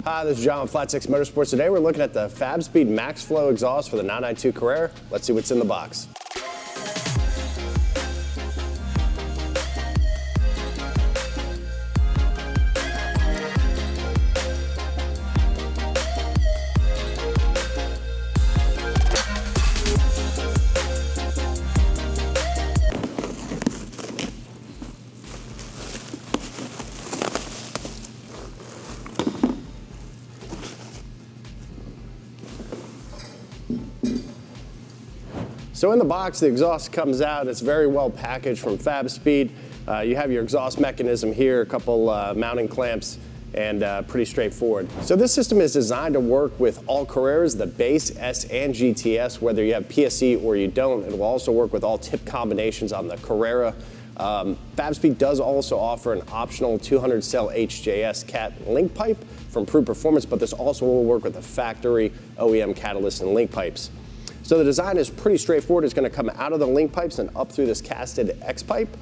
Hi, this is John with Flat 6 Motorsports. Today we're looking at the Fabspeed Maxflo exhaust for the 992 Carrera. Let's see what's in the box. So in the box, the exhaust comes out. It's very well packaged from Fabspeed. You have your exhaust mechanism here, a couple mounting clamps, and pretty straightforward. So this system is designed to work with all Carreras, the base, S, and GTS, whether you have PSE or you don't. It will also work with all tip combinations on the Carrera. Fabspeed does also offer an optional 200-cell HJS cat link pipe for improved performance, but this also will work with the factory OEM catalyst and link pipes. So the design is pretty straightforward. It's going to come out of the link pipes and up through this casted X pipe,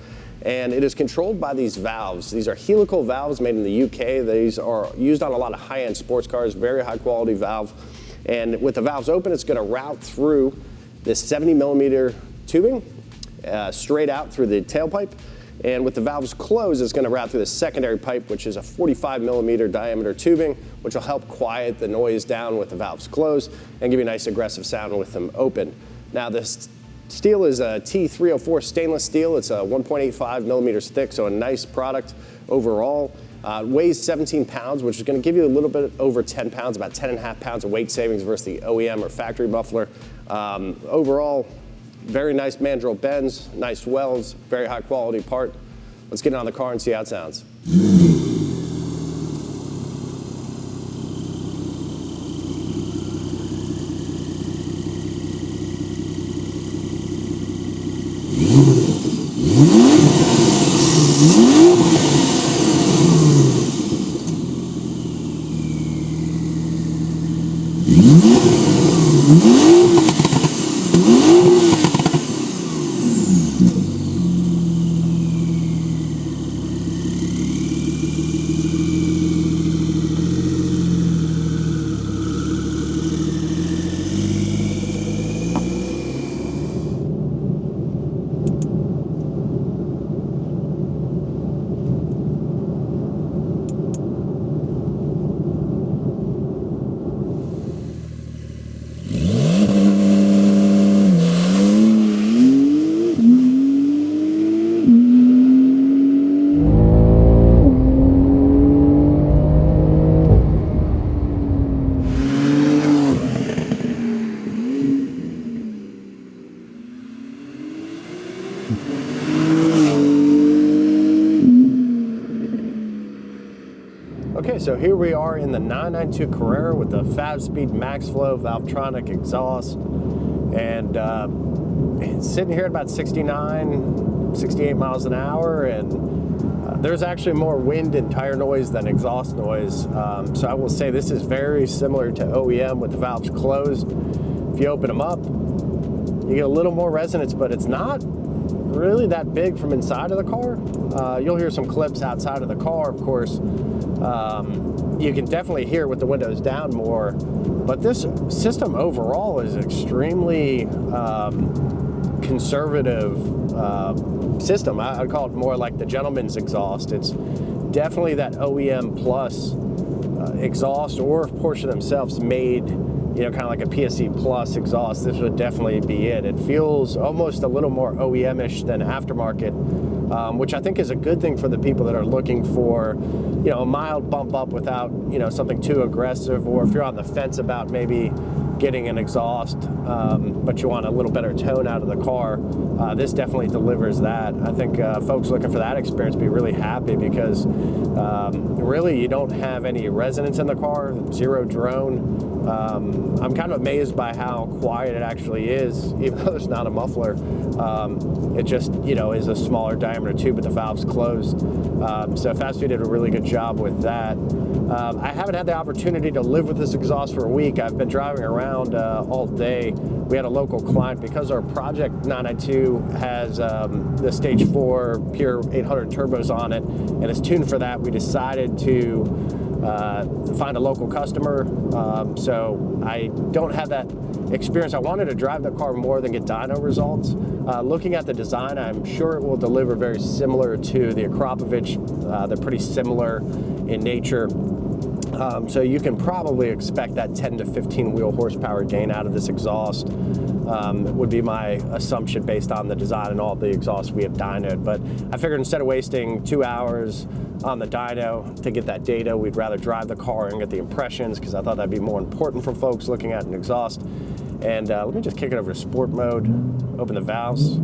and it is controlled by these valves. These are helical valves made in the UK. These are used on a lot of high-end sports cars, very high quality valve. And with the valves open, it's going to route through this 70mm tubing straight out through the tailpipe. And with the valves closed, it's going to route through the secondary pipe, which is a 45mm diameter tubing, which will help quiet the noise down with the valves closed and give you a nice aggressive sound with them open. Now this steel is a T304 stainless steel. It's a 1.85mm thick, so a nice product overall. It weighs 17 pounds, which is going to give you a little bit over 10 pounds, about 10.5 pounds of weight savings versus the OEM or factory muffler. Overall, very nice mandrel bends, nice welds, very high quality part. Let's get on the car and see how it sounds. Okay, so here we are in the 992 Carrera with the Fabspeed Maxflo Valvetronic exhaust, and it's sitting here at about 69, 68 miles an hour, and there's actually more wind and tire noise than exhaust noise. So I will say this is very similar to OEM with the valves closed. If you open them up, you get a little more resonance, but it's not really that big from inside of the car. You'll hear some clips outside of the car, of course. You can definitely hear with the windows down more, but this system overall is extremely conservative system. I'd call it more like the gentleman's exhaust. It's definitely that OEM-plus exhaust, or if Porsche themselves made, you know, kind of like a PSE Plus exhaust, this would definitely be it. It feels almost a little more OEM-ish than aftermarket, which I think is a good thing for the people that are looking for, you know, a mild bump up without, you know, something too aggressive, or if you're on the fence about maybe getting an exhaust, but you want a little better tone out of the car, this definitely delivers that. I think folks looking for that experience be really happy, because really you don't have any resonance in the car, zero drone. I'm kind of amazed by how quiet it actually is, even though there's not a muffler. It just, you know, is a smaller diameter tube, but the valve's closed. So Fabspeed did a really good job with that. I haven't had the opportunity to live with this exhaust for a week. I've been driving around all day. We had a local client, because our Project 992 has the Stage 4 pure 800 turbos on it, and it's tuned for that. We decided to find a local customer. So I don't have that experience. I wanted to drive the car more than get dyno results. Looking at the design, I'm sure it will deliver very similar to the Akrapovic. They're pretty similar in nature. So you can probably expect that 10 to 15 wheel horsepower gain out of this exhaust. Would be my assumption based on the design and all the exhausts we have dynoed. But I figured instead of wasting 2 hours on the dyno to get that data, we'd rather drive the car and get the impressions, because I thought that'd be more important for folks looking at an exhaust. And let me just kick it over to sport mode, open the valves.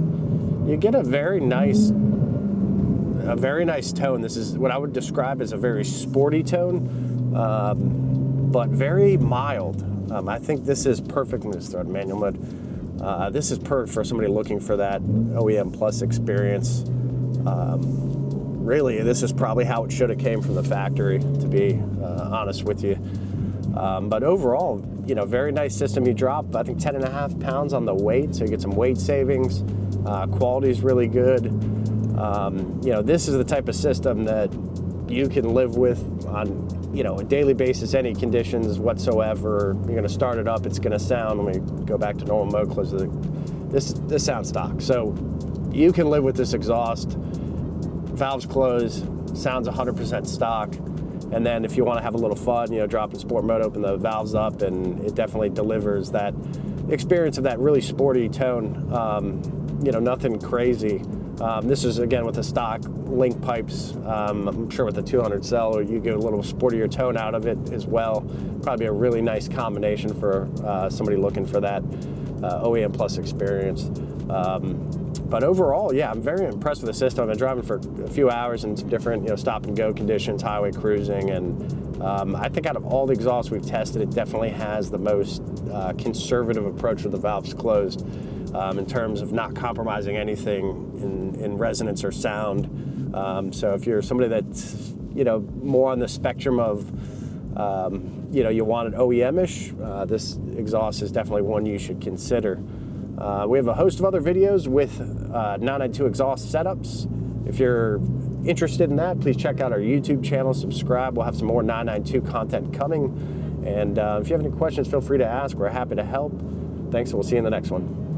You get a very nice tone. This is what I would describe as a very sporty tone, but very mild. I think this is perfect. Let me just throw it in manual mode. This is perfect for somebody looking for that OEM-plus experience. Really, this is probably how it should have came from the factory, to be honest with you. But overall, you know, very nice system. You drop, I think, 10.5 pounds on the weight, so you get some weight savings. Quality is really good. You know, this is the type of system that you can live with on, you know, a daily basis, any conditions whatsoever. You're going to start it up, it's going to sound, let me go back to normal mode, close the, this sounds stock. So you can live with this exhaust. Valves close, sounds 100% stock. And then if you want to have a little fun, you know, drop in sport mode, open the valves up, and it definitely delivers that experience of that really sporty tone. You know, nothing crazy. This is, again, with the stock link pipes. I'm sure with the 200 cell, you get a little sportier tone out of it as well. Probably a really nice combination for somebody looking for that OEM-plus experience. But overall, yeah, I'm very impressed with the system. I've been driving for a few hours in some different, you know, stop and go conditions, highway cruising, and I think out of all the exhausts we've tested, it definitely has the most conservative approach with the valves closed in terms of not compromising anything in resonance or sound. So if you're somebody that's, you know, more on the spectrum of, you know, you want an OEM-ish, this exhaust is definitely one you should consider. We have a host of other videos with 992 exhaust setups. If you're interested in that, please check out our YouTube channel, subscribe. We'll have some more 992 content coming. And if you have any questions, feel free to ask. We're happy to help. Thanks, and we'll see you in the next one.